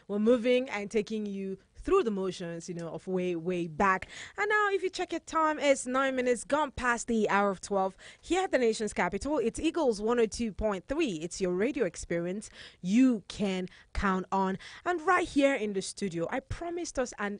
We're moving and taking you through the motions, of way back. And now, if you check your time, it's 9 minutes gone past the hour of 12. Here at the nation's capital, it's Eagles 102.3. It's your radio experience you can count on. And right here in the studio, I promised us an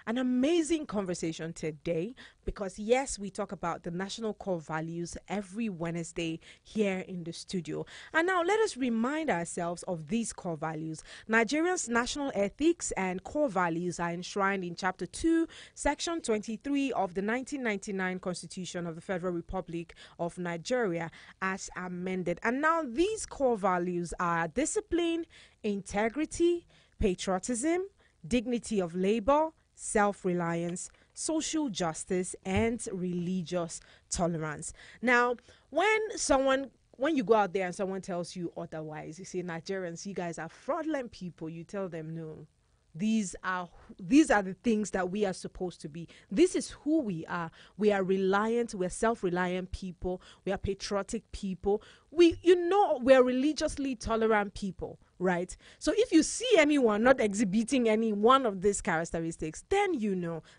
amazing conversation today because, yes, we talk about the national core values every Wednesday here in the studio. And now, let us remind ourselves of these core values. Nigeria's national ethics and core values are enshrined in Chapter 2, Section 23 of the 1999 Constitution of the Federal Republic of Nigeria as amended. And now these core values are discipline, integrity, patriotism, dignity of labor, self-reliance, social justice, and religious tolerance. Now, when you go out there and someone tells you otherwise, you say, Nigerians, you guys are fraudulent people, you tell them no. These are the things that we are supposed to be. This is who we are. We are reliant, we're self-reliant people, we are patriotic people. We're religiously tolerant people, right? So if you see anyone not exhibiting any one of these characteristics, then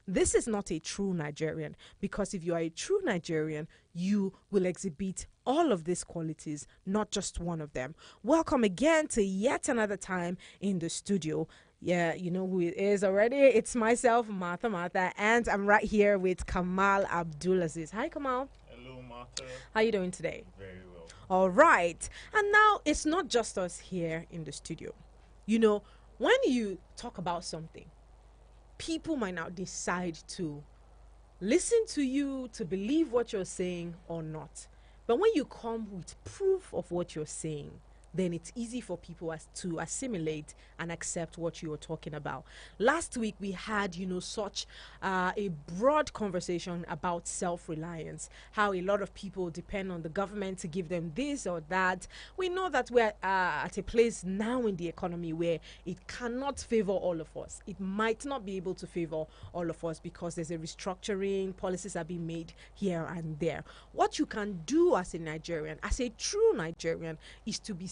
this is not a true Nigerian. Because if you are a true Nigerian, you will exhibit all of these qualities, not just one of them. Welcome again to yet another time in the studio. Yeah, you know who it is already. It's myself, Martha, and I'm right here with Kamal Abdulaziz. Hi, Kamal. Hello, Martha. How you doing today? Very well. All right. And now it's not just us here in the studio. When you talk about something, people might now decide to listen to you, to believe what you're saying or not. But when you come with proof of what you're saying, then it's easy for people to assimilate and accept what you are talking about. Last week, we had, such a broad conversation about self-reliance, how a lot of people depend on the government to give them this or that. We know that we're at a place now in the economy where it cannot favor all of us. It might not be able to favor all of us because there's a restructuring, policies are being made here and there. What you can do as a Nigerian, as a true Nigerian, is to be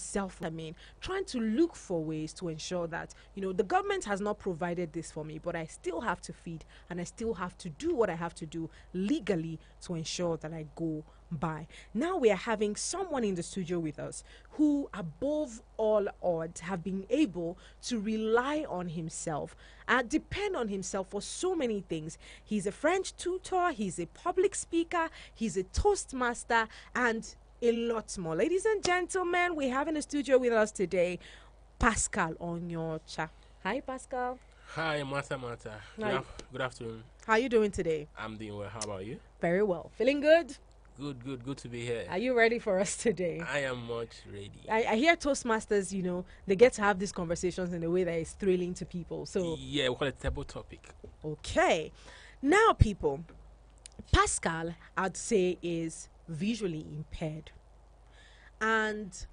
trying to look for ways to ensure that, the government has not provided this for me, but I still have to feed and I still have to do what I have to do legally to ensure that I go by. Now we are having someone in the studio with us who, above all odds, have been able to rely on himself and depend on himself for so many things. He's a French tutor, he's a public speaker, he's a Toastmaster, and a lot more. Ladies and gentlemen, we have in the studio with us today Pascal Onyocha. Hi, Pascal. Hi, Martha. Good afternoon. How are you doing today? I'm doing well. How about you? Very well. Feeling good? Good to be here. Are you ready for us today? I am much ready. I hear Toastmasters, they get to have these conversations in a way that is thrilling to people. So yeah, we call it a table topic. Okay. Now, people, Pascal, I'd say, is visually impaired, and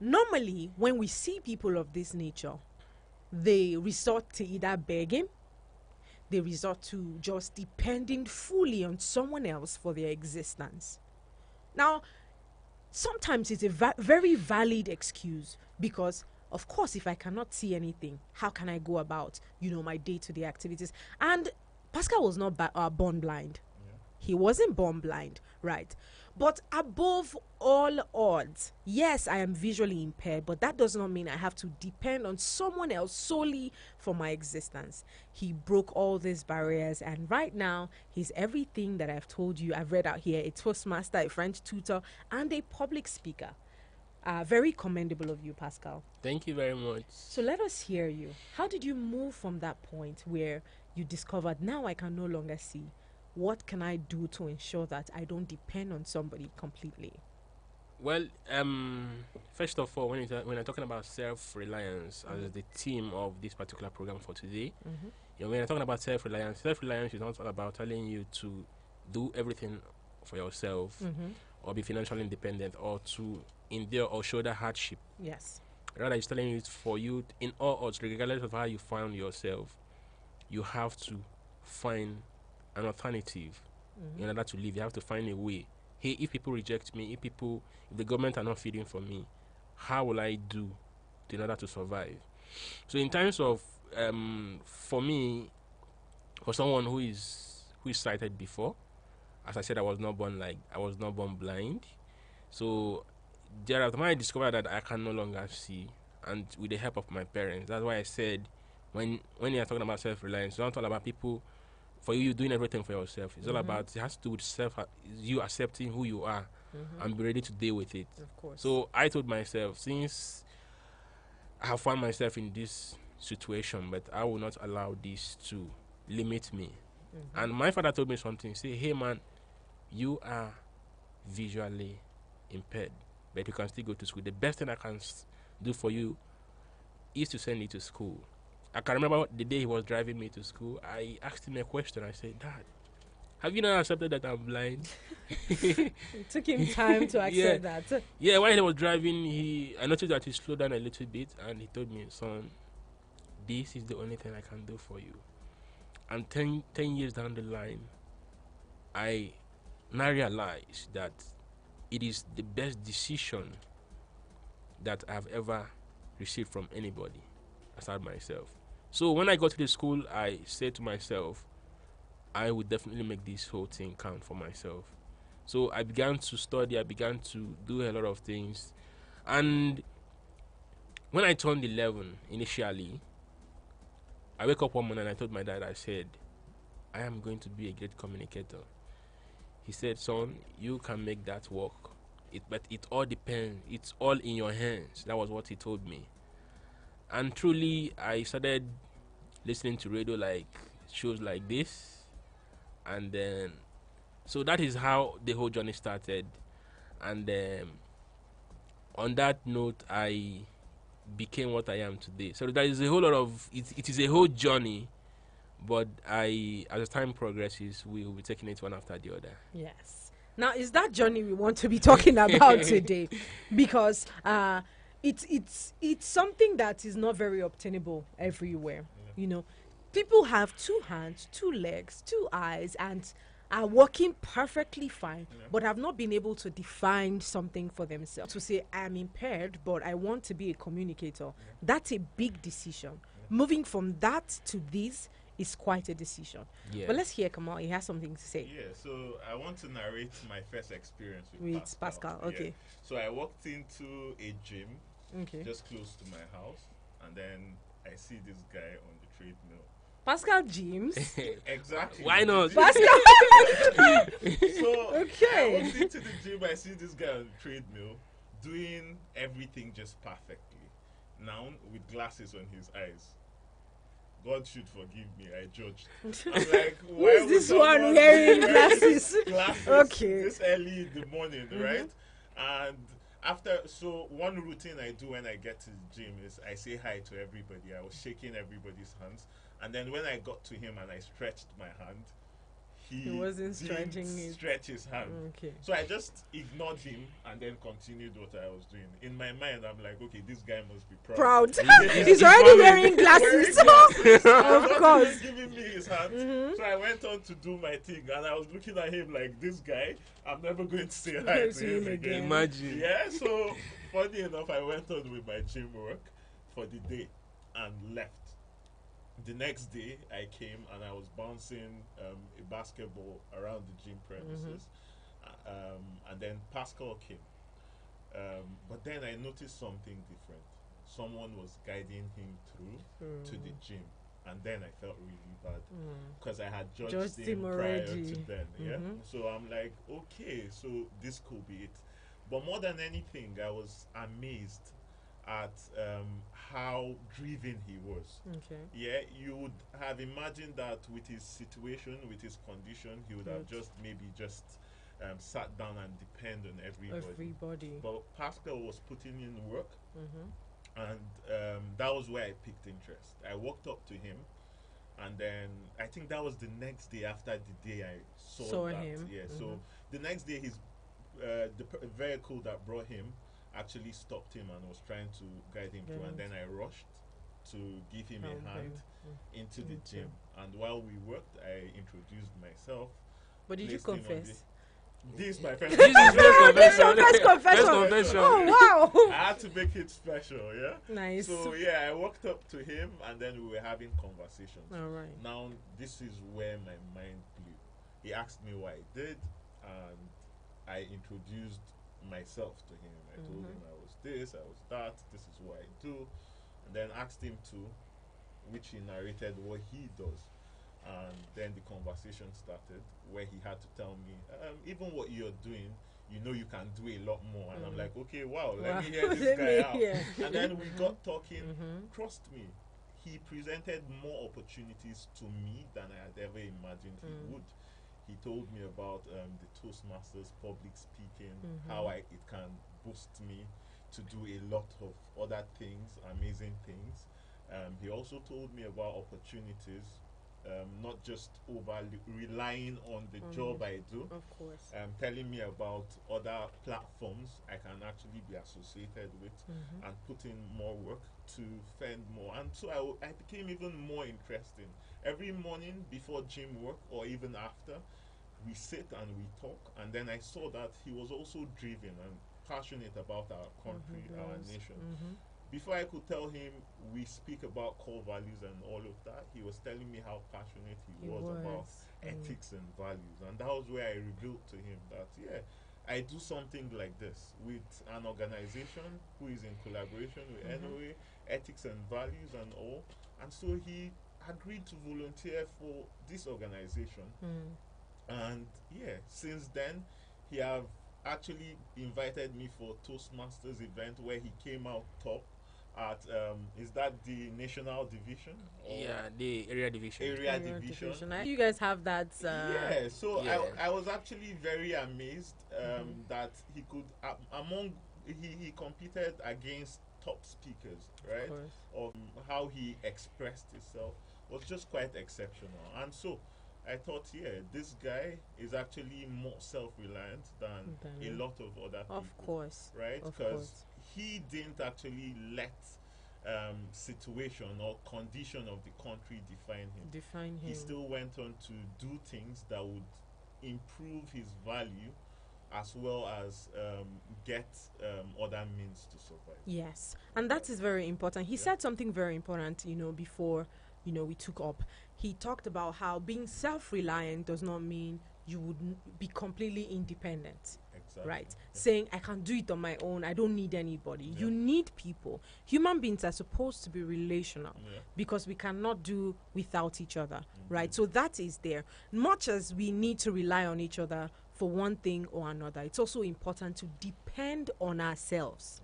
normally when we see people of this nature, they resort to either begging, they resort to just depending fully on someone else for their existence. Now, sometimes it's a very valid excuse because, of course, if I cannot see anything, how can I go about my day-to-day activities? And Pascal was not born blind. He wasn't born blind, right? But above all odds, yes, I am visually impaired, but that does not mean I have to depend on someone else solely for my existence. He broke all these barriers, and right now, he's everything that I've told you. I've read out here: a Toastmaster, a French tutor, and a public speaker. Very commendable of you, Pascal. Thank you very much. So let us hear you. How did you move from that point where you discovered, now I can no longer see? What can I do to ensure that I don't depend on somebody completely? Well, first of all, when I'm talking about self-reliance as the theme of this particular program for today, when I'm talking about self-reliance is not all about telling you to do everything for yourself or be financially independent or to endure or shoulder hardship. Yes. Rather, it's telling you for you, in all odds, regardless of how you found yourself, you have to find an alternative in order to live. You have to find a way. Hey, if people reject me, if the government are not feeding for me, how will I do in order to survive? So in terms of for me, for someone who is sighted before, as I said, I was not born blind. So thereafter, when I discovered that I can no longer see, and with the help of my parents, that's why I said when you're talking about self-reliance, it's not all about people for you doing everything for yourself. It's all about, it has to do with you accepting who you are and be ready to deal with it. Of course. So I told myself, since I have found myself in this situation, but I will not allow this to limit me. And my father told me something. Say, hey man, you are visually impaired, but you can still go to school. The best thing I can do for you is to send you to school. I can remember the day he was driving me to school. I asked him a question. I said, Dad, have you not accepted that I'm blind? It took him time to accept that. Yeah, while he was driving, I noticed that he slowed down a little bit, and he told me, son, this is the only thing I can do for you. And 10 years down the line, I now realize that it is the best decision that I've ever received from anybody aside myself. So when I got to the school, I said to myself, I would definitely make this whole thing count for myself. So I began to study, I began to do a lot of things. And when I turned 11 initially, I wake up one morning and I told my dad, I said, I am going to be a great communicator. He said, son, you can make that work. But it all depends. It's all in your hands. That was what he told me. And truly, I started listening to radio, like shows like this. And then, so that is how the whole journey started. And on that note, I became what I am today. So there is a whole lot of, it is a whole journey. But as time progresses, we will be taking it one after the other. Yes. Now, is that journey we want to be talking about today? Because it's something that is not very obtainable everywhere. You know, people have 2 hands, 2 legs, 2 eyes, and are working perfectly fine, but have not been able to define something for themselves. To say, I'm impaired, but I want to be a communicator. That's a big decision. Moving from that to this is quite a decision. Yeah. But let's hear Kamal. He has something to say. Yeah, so I want to narrate my first experience With Pascal. Okay. Yeah. So I walked into a gym Okay. just close to my house, and then I see this guy on the treadmill. Pascal James. Exactly. Why not? Pascal. So Okay. I walked into the gym, I see this guy on the treadmill doing everything just perfectly. Now with glasses on his eyes. God should forgive me, I judged. I'm like, Who is this one wearing glasses? Okay. This early in the morning, right? And so one routine I do when I get to the gym is I say hi to everybody. I was shaking everybody's hands. And then when I got to him and I stretched my hand, he wasn't didn't stretching it. stretch his hand. Okay. So I just ignored him and then continued what I was doing. In my mind, I'm like, okay, this guy must be proud. He's already wearing glasses. Of course. He was giving me his hand. So I went on to do my thing, and I was looking at him like, this guy, I'm never going to say hi to him again. Imagine. Yeah, so funny enough, I went on with my gym work for the day and left. The next day, I came and I was bouncing a basketball around the gym premises. And then Pascal came. But then I noticed something different. Someone was guiding him through to the gym. And then I felt really bad because I had judged him prior already. to then. Yeah. So I'm like, okay, so this could be it. But more than anything, I was amazed at how driven he was. Okay. Yeah, you would have imagined that with his situation, with his condition, he would have just sat down and depend on everybody. But Pascal was putting in work, and that was where I picked interest. I walked up to him, and then I think that was the next day after the day I saw that. him. Yeah, so the next day the vehicle that brought him actually stopped him and was trying to guide him through, and then I rushed to give him a hand into the gym. And while we worked, I introduced myself. But did you placed him on confess? This is my first This is confession. This is your confession. first confession. First confession. Oh I wow! had to make it special, yeah? Nice. So, yeah, I walked up to him and then we were having conversations. All right. Now, this is where my mind blew. He asked me what I did and I introduced myself to him. I told him I was this, I was that, this is what I do, and then asked him to, which he narrated what he does. And then the conversation started where he had to tell me, even what you're doing, you know you can do a lot more. And I'm like, okay, wow, let me hear this Let guy me out. hear. And then we got talking. Trust me, he presented more opportunities to me than I had ever imagined he would. He told me about the Toastmasters, public speaking, how it can boost me to do a lot of other things, amazing things. He also told me about opportunities, not just relying on the job I do. Of course. Telling me about other platforms I can actually be associated with and put in more work to fend more. And so I became even more interesting. Every morning before gym work or even after, we sit and we talk. And then I saw that he was also driven and passionate about our country, our nation. Before I could tell him we speak about core values and all of that, he was telling me how passionate he was about ethics and values. And that was where I revealed to him that, yeah, I do something like this with an organization who is in collaboration with NOA, ethics and values and all. And so he agreed to volunteer for this organization. And yeah, since then, he have actually invited me for Toastmasters event where he came out top at is that the national division? Or Yeah, the area division. area division. You guys have that. Yeah, so Yeah. I was actually very amazed that he could he competed against top speakers, right? Of how he expressed himself was just quite exceptional. And so I thought, yeah, this guy is actually more self-reliant than a lot of other people. Of course. Right? Of Because course. he didn't actually let situation or condition of the country define him. He still went on to do things that would improve his value as well as get other means to survive. Yes, and that is very important. He said something very important, before, we took up. He talked about how being self-reliant does not mean you would be completely independent. Exactly. Right? Yeah. Saying, I can do it on my own. I don't need anybody. Yeah. You need people. Human beings are supposed to be relational because we cannot do without each other. Right? So that is there. Much as we need to rely on each other for one thing or another, it's also important to depend on ourselves.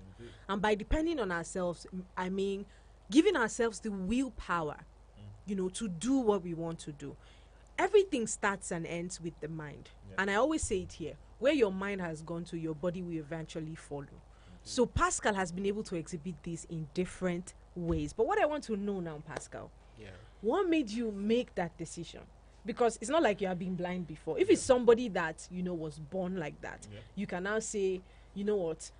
And by depending on ourselves, I mean giving ourselves the willpower, to do what we want to do. Everything starts and ends with the mind. And I always say it here, where your mind has gone to, your body will eventually follow. So Pascal has been able to exhibit this in different ways. But what I want to know now, Pascal, what made you make that decision? Because it's not like you have been blind before. If it's somebody that, was born like that, you can now say, you know what,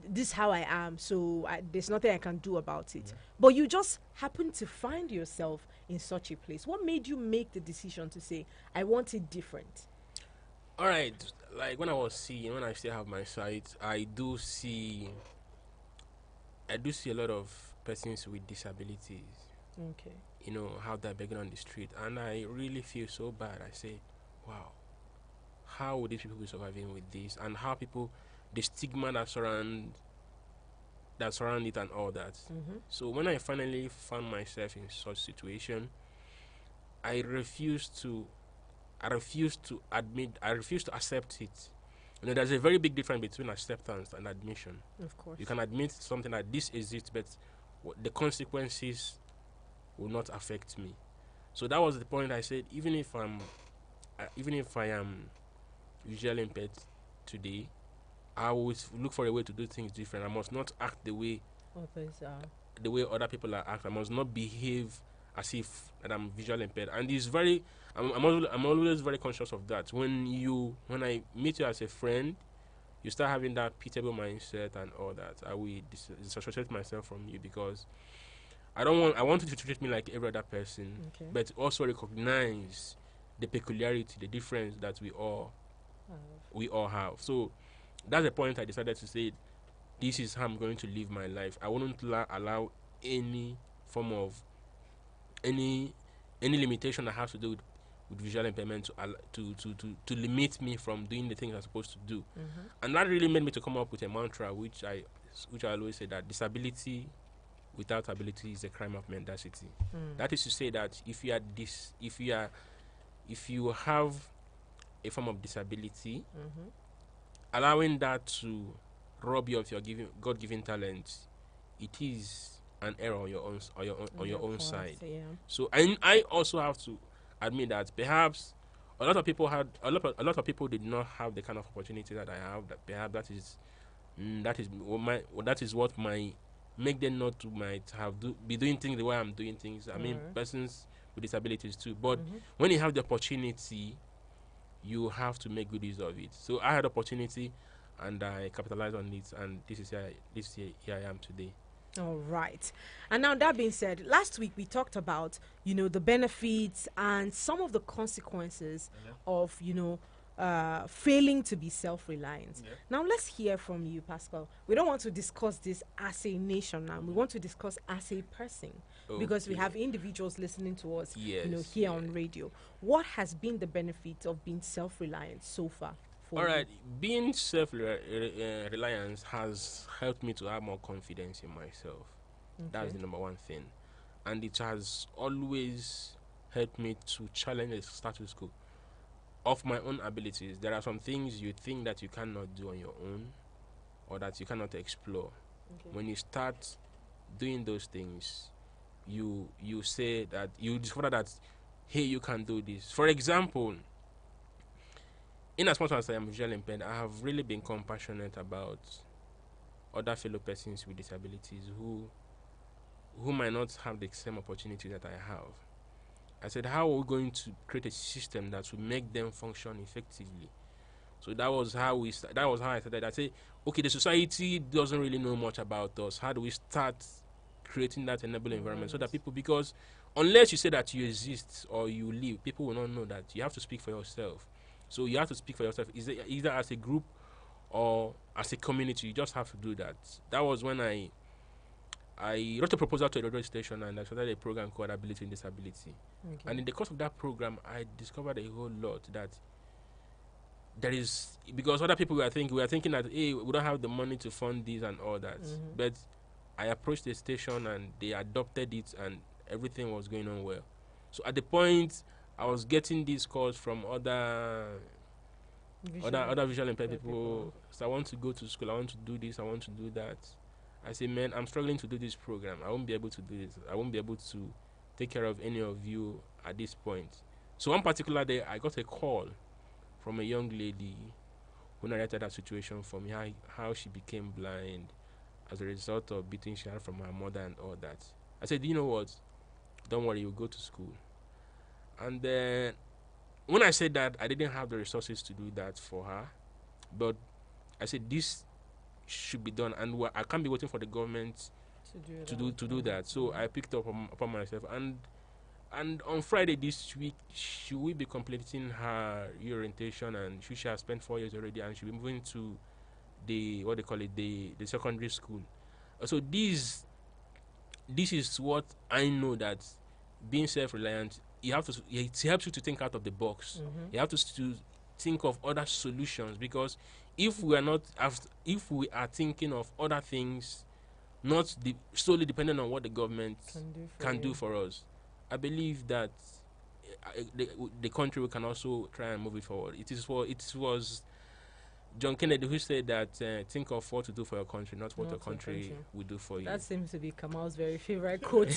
this is how I am, so there's nothing I can do about it. But you just happen to find yourself in such a place. What made you make the decision to say, I want it different? All right, like when I still have my sight, I do see a lot of persons with disabilities. Okay. How they're begging on the street, and I really feel so bad. I say, wow, how would these people be surviving with this, and how the stigma that surround it and all that. So when I finally found myself in such situation, I refused to accept it. There's a very big difference between acceptance and admission. Of course. You can admit something like this exists, but the consequences will not affect me. So that was the point. I said, even if I am visually impaired today, I will look for a way to do things different. I must not act the way other people are acting. I must not behave as if that I'm visually impaired. And it's very, I'm always very conscious of that. When I meet you as a friend, you start having that pitiable mindset and all that. I will disassociate myself from you because I want you to treat me like every other person, but also recognize the peculiarity, the difference that we all We all have. So that's the point I decided to say, this is how I'm going to live my life. I wouldn't allow any form of any limitation that has to do with visual impairment to limit me from doing the things I'm supposed to do. And that really made me to come up with a mantra which I always say, that disability without ability is a crime of mendacity. That is to say that if you have a form of disability, allowing that to rob you of your God-given talent, it is an error on your own side. Yeah. So I also have to admit that perhaps a lot of people did not have the kind of opportunity that I have. That perhaps that is what might make them not to be doing things the way I'm doing things. I mean, persons with disabilities too. But when you have the opportunity, you have to make good use of it. So I had opportunity, and I capitalized on it, and this is here I am today. All right. And now, that being said, last week we talked about, the benefits and some of the consequences of, failing to be self-reliant. Yeah. Now, let's hear from you, Pascal. We don't want to discuss this as a nation now. We want to discuss as a person, because we have individuals listening to us, here on radio. What has been the benefit of being self-reliant so far? All right, being self-reliance has helped me to have more confidence in myself. Okay. That's the number one thing. And it has always helped me to challenge the status quo of my own abilities. There are some things you think that you cannot do on your own, or that you cannot explore. Okay. When you start doing those things, you say that you discover that, hey, you can do this. For example, in as much as I am visually impaired, I have really been compassionate about other fellow persons with disabilities who might not have the same opportunity that I have. I said, how are we going to create a system that will make them function effectively? So that was how I started. I said, okay, the society doesn't really know much about us. How do we start creating that enabling environment so that people, because unless you say that you exist or you live, people will not know that. You have to speak for yourself. So you have to speak for yourself, either as a group or as a community. You just have to do that. That was when I wrote a proposal to a radio station, and I started a program called Ability and Disability. Okay. And in the course of that program, I discovered a whole lot that there is, because other people were thinking that, hey, we don't have the money to fund this and all that. But I approached the station and they adopted it, and everything was going on well. So at the point, I was getting these calls from other visual impaired people. So I want to go to school, I want to do this, I want to do that. I say, man, I'm struggling to do this program. I won't be able to do this. I won't be able to take care of any of you at this point. So one particular day, I got a call from a young lady who narrated that situation for me, how she became blind as a result of beating she had from her mother and all that. I said, you know what? Don't worry, you'll go to school. And then when I said that, I didn't have the resources to do that for her, but I said this should be done, and I can't be waiting for the government to do that. So I picked up upon myself, and on Friday this week she will be completing her orientation, and she has spent 4 years already, and she'll be moving to the secondary school. So this is what I know, that being self-reliant, it helps you to think out of the box. You have to think of other solutions, because if we are thinking of other things, not solely dependent on what the government can do for us, I believe that the country can also try and move it forward. It was John Kennedy who said that think of what to do for your country, not what your country will do for you. That seems to be Kamal's very favorite quote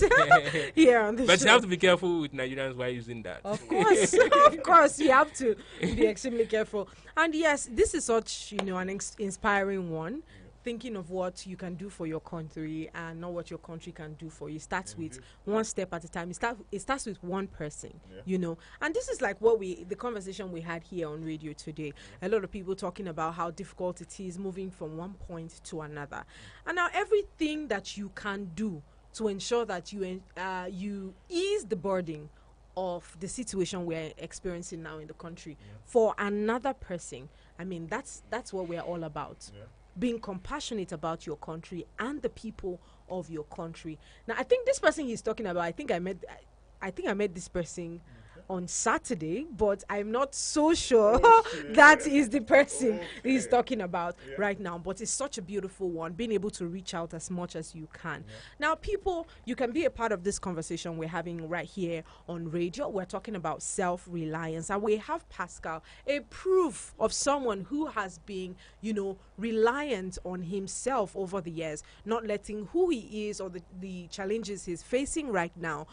here on the show. But you have to be careful with Nigerians while using that. Of course, of course, you have to be extremely careful. And yes, this is such an inspiring one. Thinking of what you can do for your country and not what your country can do for you. Starts with one step at a time. It starts with one person, And this is like the conversation we had here on radio today. A lot of people talking about how difficult it is moving from one point to another. And now everything that you can do to ensure that you ease the burden of the situation we're experiencing now in the country for another person. I mean, that's what we're all about. Yeah. Being compassionate about your country and the people of your country. Now, I think this person he's talking about, I think I met this person on Saturday, but I'm not so sure Okay. that is the person he's Okay. talking about Yeah. right now. But it's such a beautiful one, being able to reach out as much as you can. Yeah. Now, people, you can be a part of this conversation we're having right here on radio. We're talking about self-reliance, and we have Pascal, a proof of someone who has been, reliant on himself over the years, not letting who he is or the challenges he's facing right now,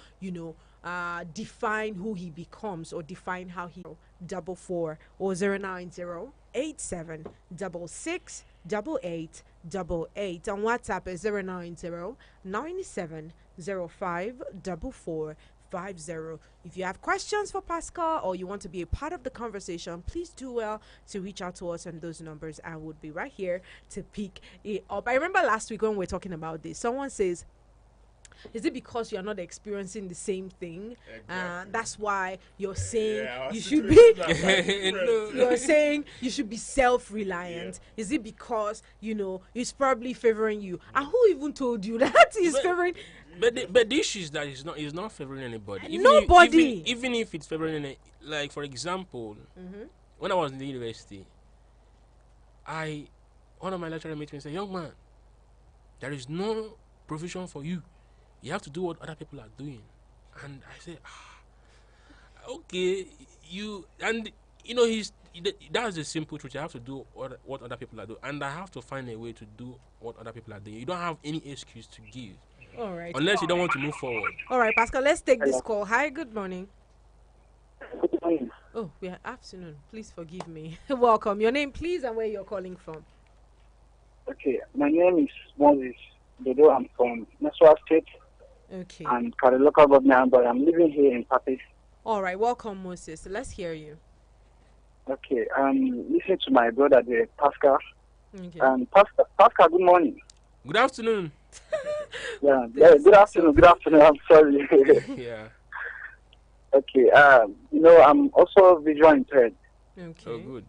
define who he becomes or define how he 44 or 090-8766-8888. On WhatsApp is 090-9705-4450. If you have questions for Pascal or you want to be a part of the conversation, please do well to reach out to us on those numbers. I would be right here to pick it up. I remember last week when we were talking about this, someone says, is it because you're not experiencing the same thing? Exactly. That's why you're saying Yeah, our you should be. situations are quite different. No. You're saying you should be self-reliant. Is it because it's probably favoring you? And who even told you that is But- favoring? But the issue is that it's not favoring anybody. Nobody. Even if it's favoring like for example, when I was in the university, one of my lecturer met me and said, "Young man, there is no provision for you. You have to do what other people are doing." And I said, okay, that's the simple truth. You have to do what other people are doing, and I have to find a way to do what other people are doing. You don't have any excuse to give All right. unless you don't want to move forward. All right, Pascal. Let's take this call. Hi. Good morning. Good morning. Oh, we are afternoon. Please forgive me. Welcome. Your name, please, and where you're calling from. Okay, my name is Moses Dodo. I'm from Nasarawa State Okay. and Kari local government, but I'm living here in Papi. All right. Welcome, Moses. Let's hear you. Okay, listen to my brother, the Pascal. Okay. Pascal, good morning. Good afternoon. Yeah, good afternoon. Good afternoon. I'm sorry. Yeah. Okay, I'm also visual impaired. Okay. Oh, good.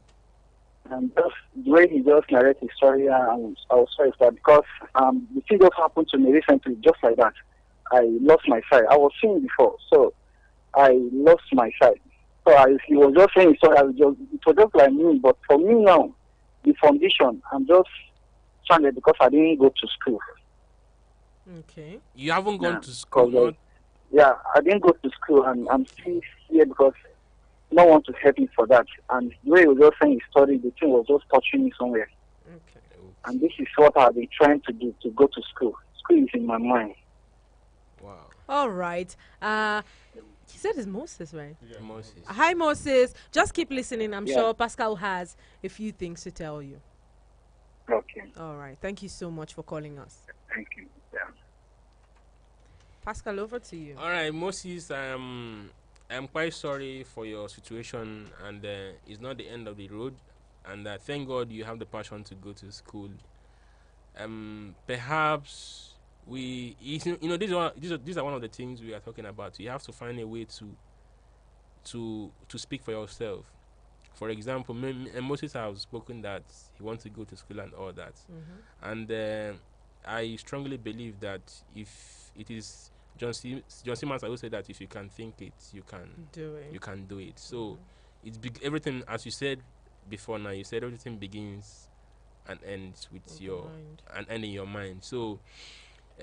And just the way he just narrated his story, I was sorry for that because the thing just happened to me recently, just like that. I lost my sight. I was seeing before, so I lost my sight. So he was just saying, so it was just like me, but for me now, the foundation, I'm just stranded because I didn't go to school. Okay. You haven't gone Yeah, to school. because, yeah, I didn't go to school, and I'm still here because no one to help me for that. And the way he was just saying his story, the thing was just touching me somewhere. Okay. And this is what I've been trying to do, to go to school. School is in my mind. Wow. All right. He said it's Moses, right? Yeah. Moses. Hi, Moses. Just keep listening. I'm Yeah. sure Pascal has a few things to tell you. Okay, All right. Thank you so much for calling us. thank you. Yeah. Pascal, over to you. All right, Moses. I'm quite sorry for your situation, and it's not the end of the road. And thank God you have the passion to go to school. Perhaps these are one of the things we are talking about. You have to find a way to speak for yourself. For example, Moses has spoken that he wants to go to school and all that, and I strongly believe that if it is John Simmons, I will say that if you can think it, you can Do it. you can do it. So it's everything, as you said before. Now you said everything begins and ends with With your mind. and end in your mind. So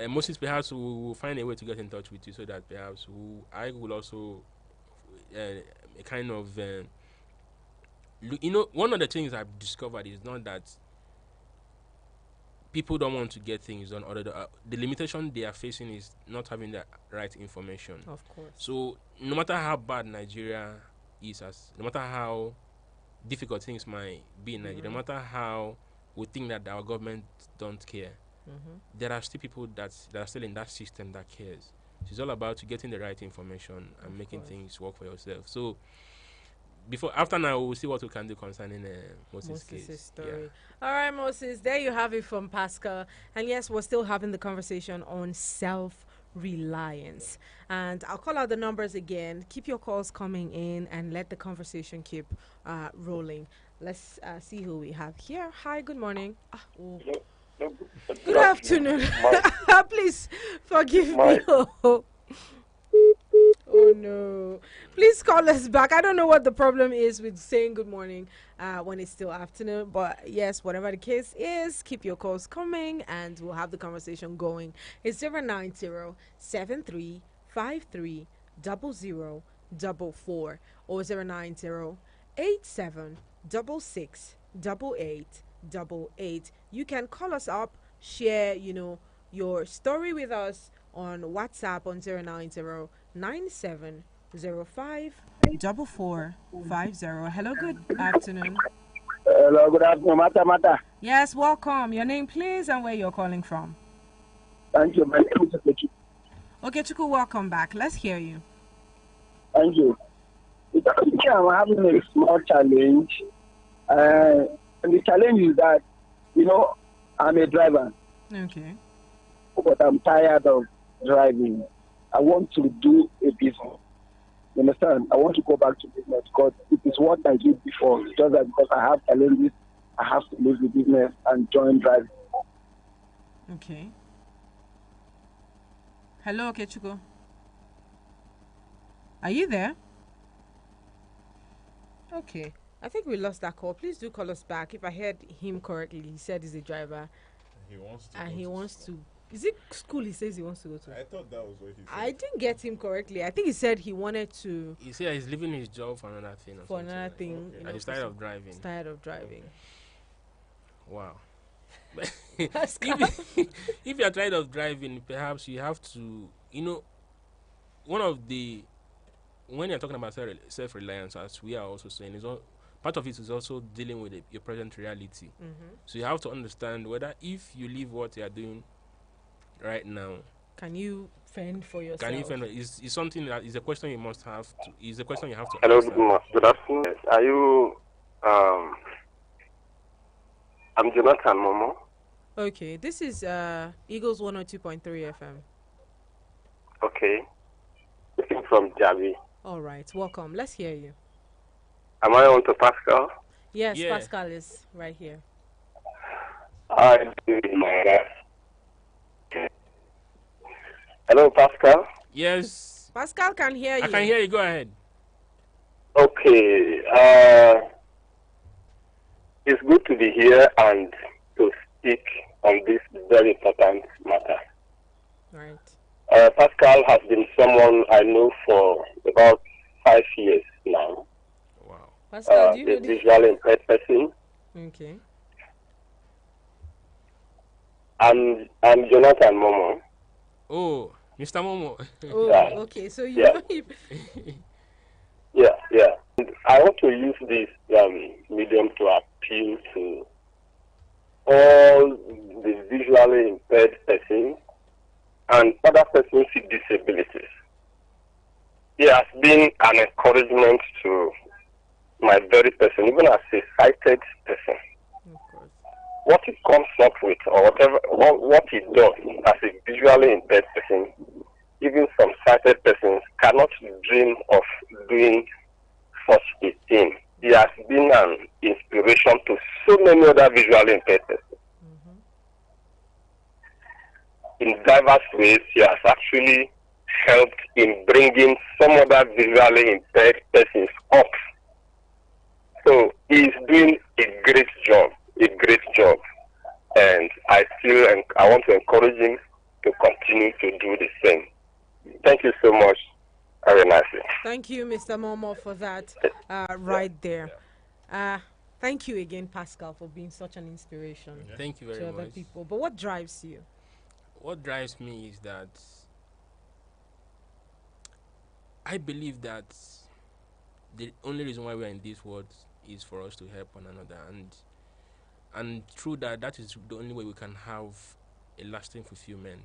Moses, perhaps we will find a way to get in touch with you so that perhaps I will also kind of one of the things I've discovered is not that people don't want to get things done, or the limitation they are facing is not having the right information. Of course. So no matter how bad Nigeria is, no matter how difficult things might be in Nigeria, no matter how we think that our government don't care, there are still people that are still in that system that cares. So it's all about getting the right information and making course. things work for yourself. So after now, we'll see what we can do concerning Moses' case. Story. All right, Moses, there you have it from Pascal. And yes, we're still having the conversation on self-reliance. And I'll call out the numbers again. Keep your calls coming in and let the conversation keep rolling. Let's see who we have here. Hi, good morning. Oh. No, Good afternoon. Please forgive me. my, Oh no. Please call us back. I don't know what the problem is with saying good morning when it's still afternoon. But yes, whatever the case is, keep your calls coming and we'll have the conversation going. It's 090-7353-0044 or 090-8766-8888. You can call us up, share, your story with us on WhatsApp on 090-9705-4450. Hello, good afternoon. hello, good afternoon, Mata. Yes, welcome. Your name, please, and where you're calling from. Thank you, my name is Okechi. Okay, Chuku, welcome back. Let's hear you. Thank you. I'm having a small challenge. And the challenge is that, I'm a driver, Okay. but I'm tired of driving. I want to do a business. You understand? I want to go back to business because it is what I did before. It's just that because I have challenges, I have to leave the business and join driving. Okay. Hello, okay, Chuku. Are you there? Okay. I think we lost that call. Please do call us back. If I heard him correctly, he said he's a driver He wants to. and go he to wants school. to. Is it school he says he wants to go to? I thought that was what he said. I didn't get him correctly. I think he said he wanted to He said he's leaving his job for another thing. Or for something another like thing. Okay. that. And he's tired of driving. He's tired of driving. Wow. Pascal. If you're tired of driving, perhaps you have to, one of the, when you're talking about self-reliance, as we are also saying, is all, part of it is also dealing with your present reality. Mm-hmm. So you have to understand whether if you leave what you are doing right now, Can you fend for yourself? can you find is something that is a question you must have to, is a question you have to Hello, answer. good afternoon. Are you, I'm Jonathan Momo. Okay, this is Eagles 102.3 FM. Okay. Looking from Javi. All right, welcome. Let's hear you. Am I on to Pascal? Yes, Yeah. Pascal is right here. I'm doing my best. Hello, Pascal. Yes, Pascal can hear you. I can hear you. Go ahead. Okay. It's good to be here and to speak on this very important matter. Right. Pascal has been someone I know for about 5 years now. Wow. Pascal, do you A know this? visually impaired person. Okay. I'm Jonathan Momo. Oh, Mr. Momo. Oh, Yeah. okay. So you Yeah. know him. Yeah. And I want to use this medium to appeal to all the visually impaired persons and other persons with disabilities. It has been an encouragement to my very person, even as a sighted person. Of course. What he comes up with, or whatever, what he does as a visually impaired person, even some sighted persons cannot dream of doing such a thing. He has been an inspiration to so many other visually impaired persons. In diverse ways, he has actually helped in bringing some other visually impaired persons up. So he is doing a great job, and I feel and I want to encourage him to continue to do the same. Thank you so much. Have a nice day. Thank you, Mr. Momo, for that right there. Thank you again, Pascal, for being such an inspiration Thank you to very other much. people. But what drives you? What drives me is that I believe that the only reason why we are in this world is for us to help one another, and through that is the only way we can have a lasting fulfillment.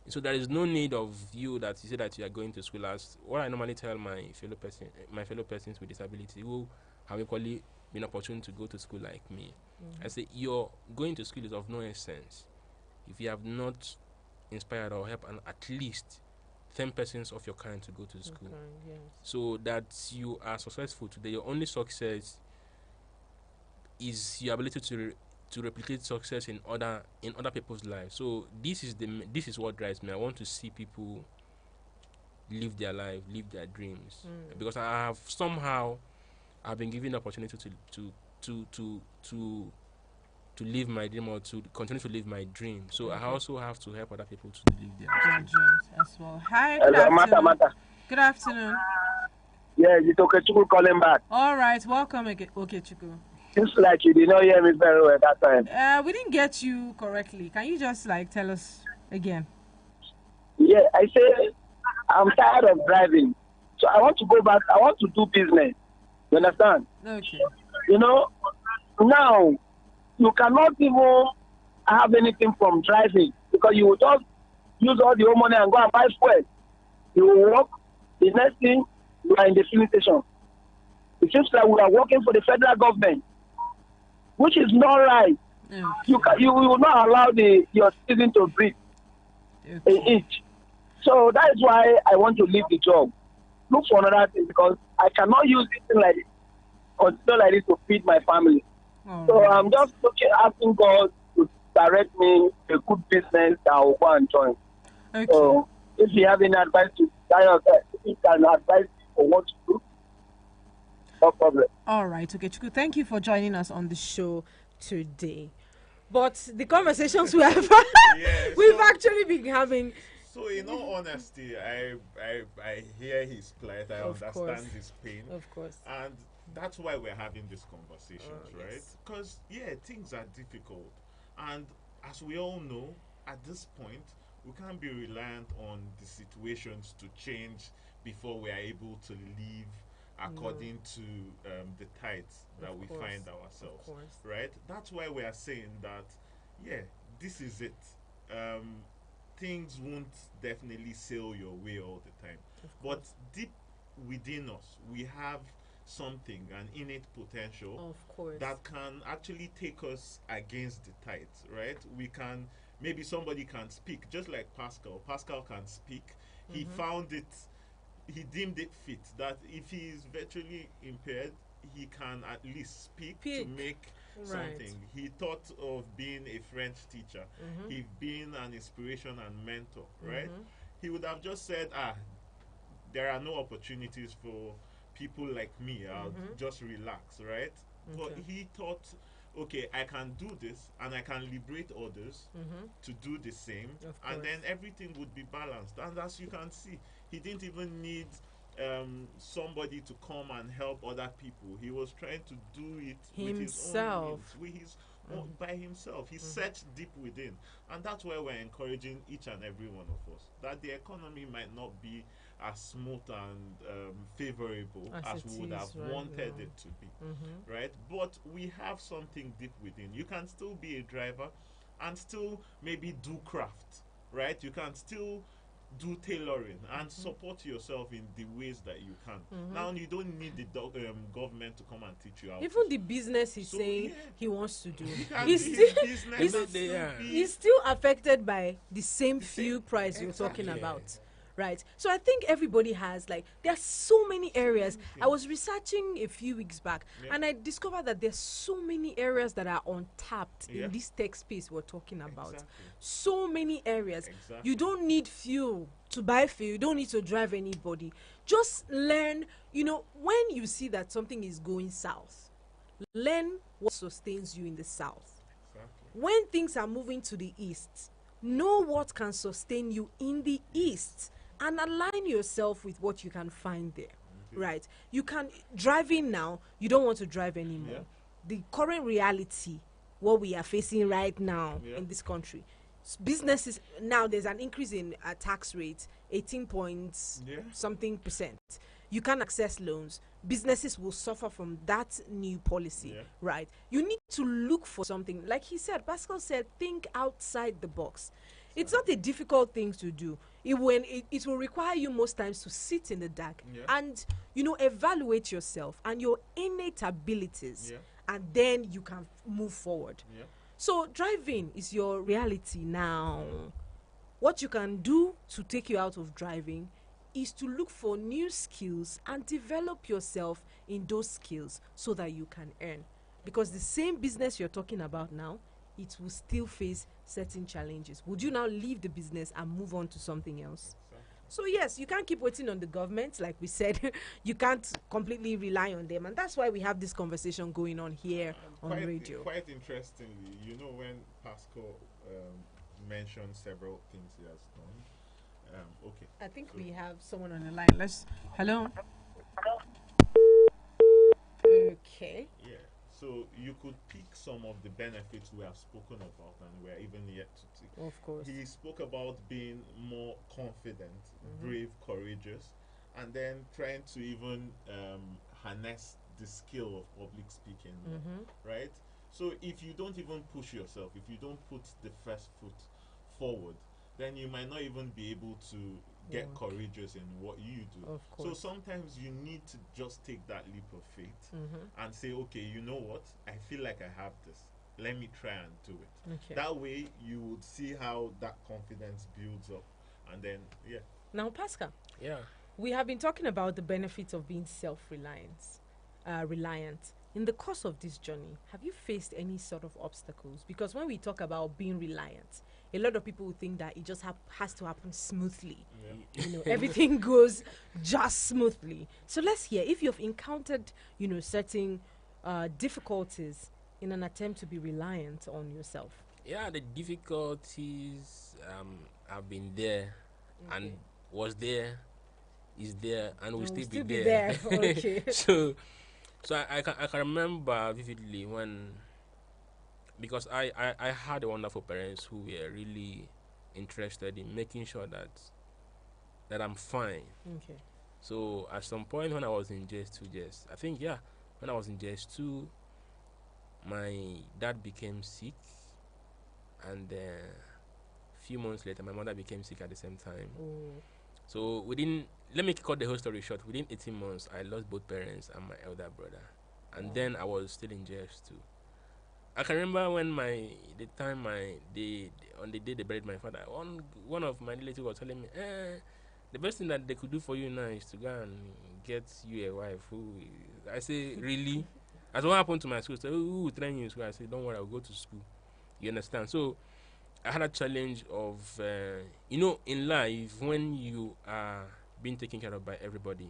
So there is no need of you that you say that you are going to school. As what I normally tell my fellow persons with disability who have equally been opportune to go to school like me, I say your going to school is of no essence if you have not inspired or helped and at least 10 persons of your kind to go to school. Okay, yes. So that you are successful today. Your only success is your ability to replicate success in other people's lives. So this is what drives me. I want to see people live their life, live their dreams, because I have somehow I've been given the opportunity to to to to live my dream, or to continue to live my dream. So I also have to help other people to live Your theirs too. dreams as well. Hi, good Hello, Mata, afternoon. Mata. Good afternoon. Yeah, it's okay. Chuku calling back. All right, welcome again. Okay, Chuku. Seems like you did not hear me very well that time. We didn't get you correctly. Can you just like tell us again? Yeah, I say I'm tired of driving. So I want to go back. I want to do business. You understand? Okay. You know, now you cannot even have anything from driving because you will just use all your money and go and buy fuel. You will work. The next thing, you are in the filling station. It seems like we are working for the federal government, which is not right. Okay. You will not allow your citizen to breathe in it. So that is why I want to leave the job. Look for another thing because I cannot use this thing like this, consider like this to feed my family. So right. I'm just asking God to direct me a good business that I will go and join. Okay. So if you have any advice to if you can advise me for what to do, no problem. All right. Okay, Chuku, thank you for joining us on the show today. But the conversations we have we've actually been having. So in all honesty, I hear his plight. I understand his pain. Of course. And that's why we're having these conversations, right? Yes. Because things are difficult, and as we all know, at this point, we can't be reliant on the situations to change before we are able to live according to the tides that we find ourselves, right? That's why we are saying that, this is it. Things won't definitely sail your way all the time, but deep within us, we have something, an innate potential, that can actually take us against the tides, right? We can, maybe somebody can speak, just like Pascal. Pascal can speak. He found it, he deemed it fit that if he is virtually impaired, he can at least speak to make something. He thought of being a French teacher. He being an inspiration and mentor, right? He would have just said, there are no opportunities for people like me. I'll just relax, right? But he thought, okay, I can do this and I can liberate others to do the same, and then everything would be balanced. And as you can see, he didn't even need somebody to come and help other people. He was trying to do it himself, with his own means, by himself. He searched deep within, and that's why we're encouraging each and every one of us that the economy might not be as smooth and favorable as we would have wanted it to be, right? But we have something deep within. You can still be a driver and still maybe do craft, right? You can still do tailoring and support yourself in the ways that you can. Now you don't need the government to come and teach you how. Even the business he's saying he wants to do, he's still affected by the same fuel price you're talking about. Right. So I think everybody has, like, there are so many areas. I was researching a few weeks back and I discovered that there's so many areas that are untapped in this tech space we're talking about. So many areas. You don't need fuel to buy fuel. You don't need to drive anybody. Just learn, when you see that something is going south, learn what sustains you in the south. When things are moving to the east, know what can sustain you in the east. And align yourself with what you can find there, right? You can, driving now, you don't want to drive anymore. The current reality, what we are facing right now in this country, businesses, now there's an increase in tax rates, 18 points something %. You can access loans. Businesses will suffer from that new policy, right? You need to look for something. Like he said, Pascal said, think outside the box. It's not a difficult thing to do. It will require you most times to sit in the dark and, evaluate yourself and your innate abilities, and then you can move forward. So driving is your reality now. What you can do to take you out of driving is to look for new skills and develop yourself in those skills so that you can earn. Because the same business you're talking about now, it will still face certain challenges. Would you now leave the business and move on to something else? Exactly. So yes, you can't keep waiting on the government, like we said. You can't completely rely on them, and that's why we have this conversation going on here on radio. Quite interestingly, you know, when Pascal mentioned several things he has done. Okay. I think So- we have someone on the line. Let's. Hello. Okay. Yeah. So you could pick some of the benefits we have spoken about, and we're even yet to take. Of course. He spoke about being more confident, brave, courageous, and then trying to even harness the skill of public speaking, right? So if you don't even push yourself, if you don't put the first foot forward, then you might not even be able to get Work. courageous in what you do. Of So course. sometimes you need to just take that leap of faith and say, okay, you know what? I feel like I have this. Let me try and do it. Okay. That way, you would see how that confidence builds up, and then Now, Pascal, Yeah. we have been talking about the benefits of being self-reliant. In the course of this journey, have you faced any sort of obstacles? Because when we talk about being reliant, a lot of people would think that it just has to happen smoothly. You know, everything goes just smoothly. So let's hear if you've encountered, certain difficulties in an attempt to be reliant on yourself. Yeah, the difficulties have been there and Okay. was there, is there, and will And still, will still be be there. there. Okay. So I can remember vividly when, because I had wonderful parents who were really interested in making sure that I'm fine. Okay. So at some point when I was in JS2, I think, yeah, when I was in JS2, my dad became sick, and a few months later, my mother became sick at the same time. Oh. So let me cut the whole story short. Within 18 months, I lost both parents and my elder brother, and then I was still in JS2. I can remember when on the day they buried my father, one of my relatives was telling me, the best thing that they could do for you now is to go and get you a wife. I say, really? As what happened to my school, say, who will train you in school? I say, don't worry, I'll go to school. You understand? So I had a challenge of, in life, when you are being taken care of by everybody,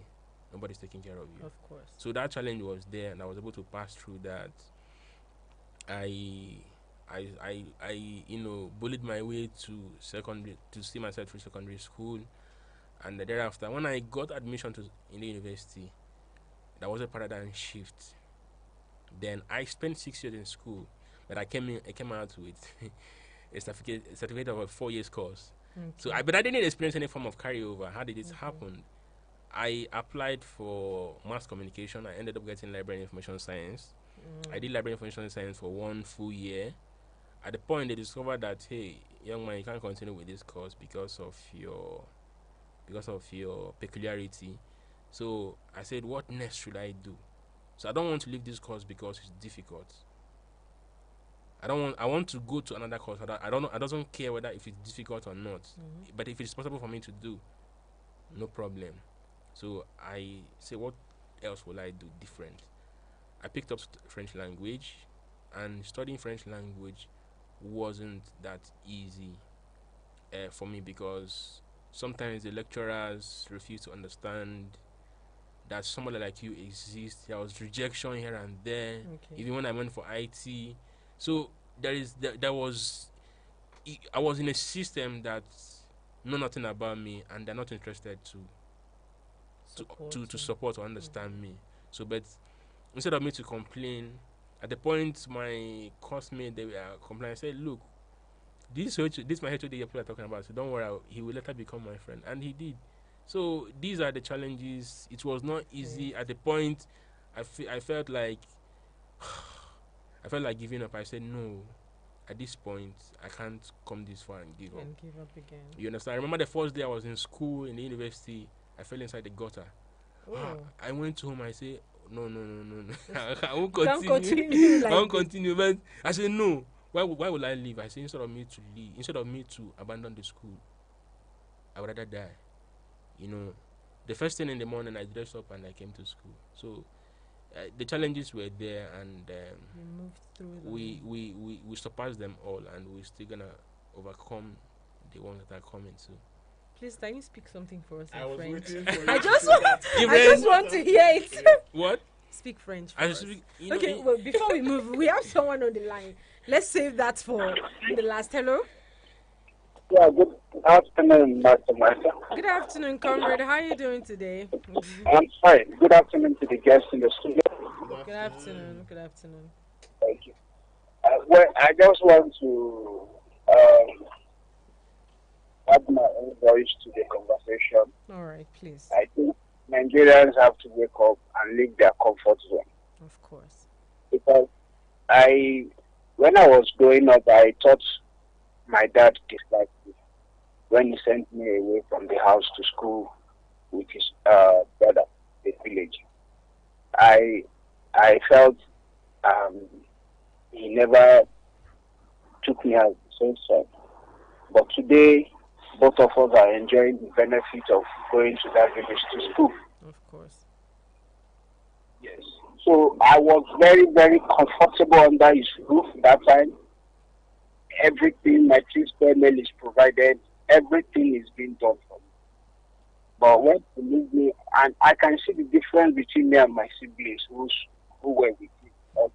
nobody's taking care of you. Of course. So that challenge was there, and I was able to pass through that. I bullied my way to see myself through secondary school, and thereafter, when I got admission in the university, there was a paradigm shift. Then I spent 6 years in school, but I came out with a certificate of a 4 years course. Okay. So but I didn't experience any form of carryover. How did this happen? I applied for mass communication. I ended up getting library information science. I did library information science for 1 full year. At the point they discovered that, hey, young man, you can't continue with this course because of your peculiarity. So I said, what next should I do? So I don't want to leave this course because it's difficult. I want to go to another course. I don't care whether if it's difficult or not. But if it's possible for me to do, no problem. So I say, what else will I do different? I picked up French language, and studying French language wasn't that easy for me, because sometimes the lecturers refuse to understand that somebody like you exists. There was rejection here and there. Okay. Even when I went for IT, so there was, I was in a system that know nothing about me, and they're not interested to support or understand me. So, but instead of me to complain, at the point my classmates, they were complaining. I said, look, this my HOD people are talking about, so don't worry, he will later become my friend, and he did. So these are the challenges. It was not easy. At the point, I felt like giving up. I said, no, at this point I can't come this far and give up. And give up again. You understand? I remember the first day I was in school, in the university, I fell inside the gutter. Oh. I went home. I said, no. I won't Can't continue. continue like I won't this. continue. But I said, no. Why will I leave? I said, instead of me to abandon the school, I would rather die. The first thing in the morning, I dressed up and I came to school. So The challenges were there, and We moved through them. we surpassed them all, and we're still gonna overcome the ones that are coming too. Please, can you speak something for us I in was French? waiting for you. I to just, say that. I just want to hear it. What? Speak French for I us. speak, you know, Okay, well, before we move, we have someone on the line. Let's save that for the last. Hello. Yeah, good afternoon, Dr. Martha. Good afternoon, comrade. How are you doing today? I'm fine. Good afternoon to the guests in the studio. Good afternoon. Good afternoon. Thank you. Well, I just want to add my own voice to the conversation. All right, please. I think Nigerians have to wake up and leave their comfort zone. Of course. Because when I was growing up, I thought my dad disliked me when he sent me away from the house to school with his brother, the village. I felt he never took me as his son. But today, both of us are enjoying the benefit of going to that village to school. Of course. Yes. So I was very, very comfortable under his roof that time. Everything, my 3 square meal is provided. Everything is being done for me. But when he leave me, and I can see the difference between me and my siblings who were with me. Also.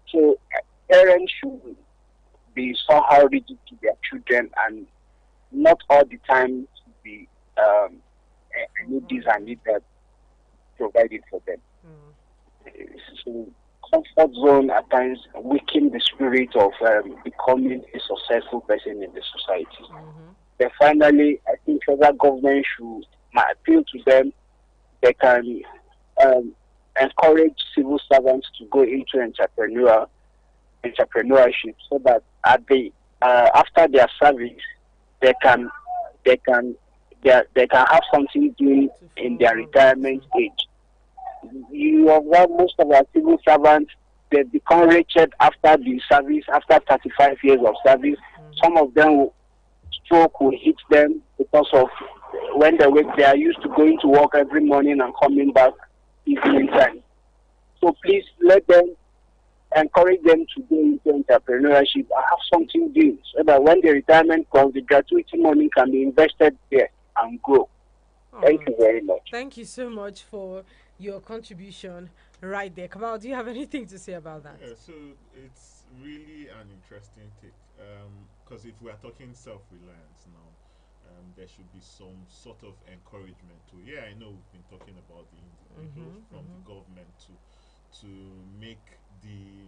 So parents should be somehow rigid to their children and not all the time to be I need this, I need that provided for them. So comfort zone at times weaken the spirit of becoming a successful person in the society. Then finally, I think federal government should appeal to them. They can encourage civil servants to go into entrepreneurship, so that at the after their service, they can have something doing in their retirement age. You observe most of our civil servants, they become wretched after the service, after 35 years of service. Some of them stroke will hit them because of when they wake, they are used to going to work every morning and coming back evening time. So please encourage them to go into entrepreneurship and have something doing, so that when the retirement comes, the gratuity money can be invested there and grow. Thank you very much. Thank you so much for your contribution right there. Kamal, do you have anything to say about that? Yeah, so it's really an interesting take. Because if we are talking self-reliance now, there should be some sort of encouragement to. Yeah, I know we've been talking about the individuals from the government to make the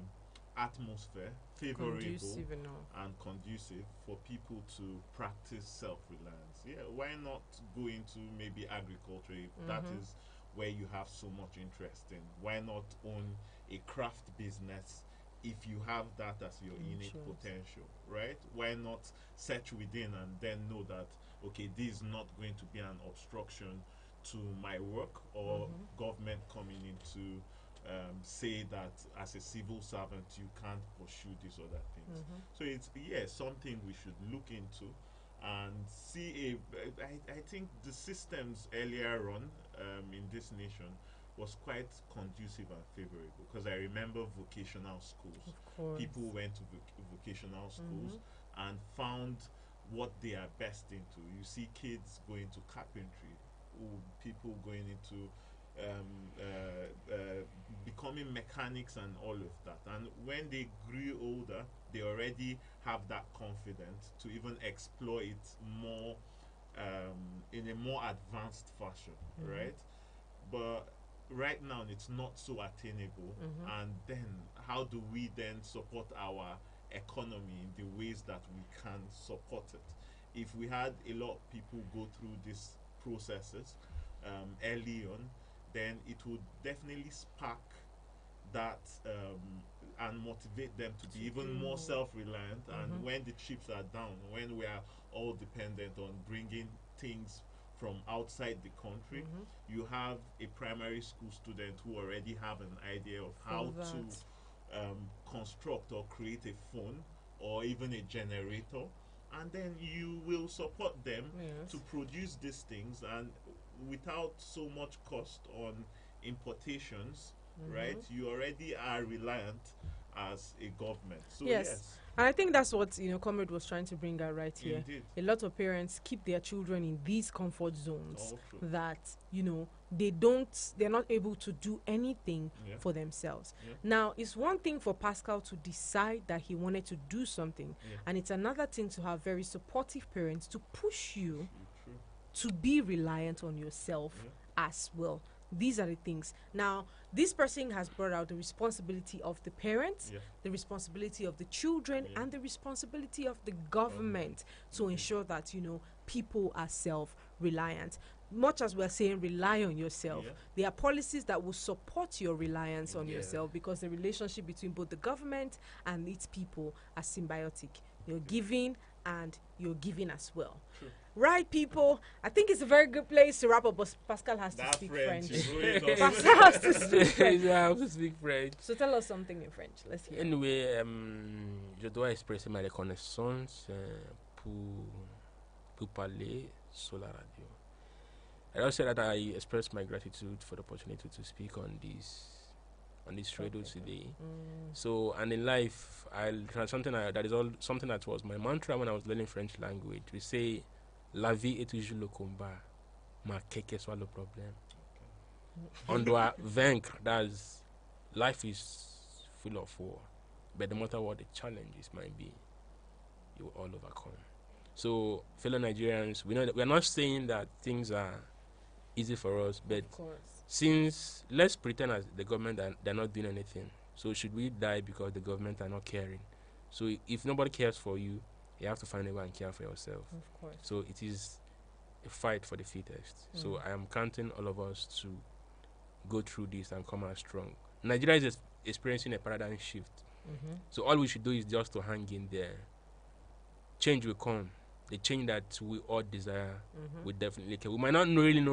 atmosphere favorable and conducive for people to practice self-reliance. Yeah, why not go into maybe agriculture if that is where you have so much interest in? Why not own a craft business if you have that as your innate potential, right? Why not search within and then know that, okay, this is not going to be an obstruction to my work or government coming in to say that as a civil servant you can't pursue these other things. So it's something we should look into and see. I think the systems earlier on in this nation was quite conducive and favorable, because I remember vocational schools. People went to vocational schools and found what they are best into. You see kids going to carpentry, people going into becoming mechanics and all of that. And when they grew older, they already have that confidence to even explore it more in a more advanced fashion, right? But right now it's not so attainable. And then how do we then support our economy in the ways that we can support it? If we had a lot of people go through these processes early on, then it would definitely spark that and motivate them to be even more self-reliant. And when the chips are down, when we are all dependent on bringing things from outside the country, you have a primary school student who already have an idea of how to construct or create a phone or even a generator, and then you will support them to produce these things, and without so much cost on importations, right? You already are reliant as a government. So Yes. And I think that's what Comrade was trying to bring out right here. Indeed. A lot of parents keep their children in these comfort zones All true. that they're not able to do anything for themselves. Now, it's one thing for Pascal to decide that he wanted to do something, and it's another thing to have very supportive parents to push you to be reliant on yourself as well. These are the things. Now, this person has brought out the responsibility of the parents, the responsibility of the children, and the responsibility of the government to ensure that, people are self-reliant. Much as we're saying rely on yourself, there are policies that will support your reliance on yourself, because the relationship between both the government and its people are symbiotic. You're giving and you're giving as well. True. Right, people? I think it's a very good place to wrap up, but Pascal has to speak French. Pascal has to speak French. I have to speak French. So tell us something in French. Let's hear. Anyway, je dois exprimer ma reconnaissance pour parler sur la radio. I also say that I express my gratitude for the opportunity to speak on this radio today. So, and in life, something that was my mantra when I was learning French language. We say, la vie est toujours le combat, mais quel que soit le problème, on doit vaincre. That's life is full of war, but no matter what the challenges might be, you will all overcome. So, fellow Nigerians, we know that we are not saying that things are easy for us, but since let's pretend as the government that they're not doing anything, so should we die because the government are not caring? So if nobody cares for you, you have to find a way and care for yourself. Of course. So it is a fight for the fittest. So I am counting all of us to go through this and come out strong. Nigeria is experiencing a paradigm shift. So all we should do is just to hang in there. Change will come. The change that we all desire will definitely come. We might not really know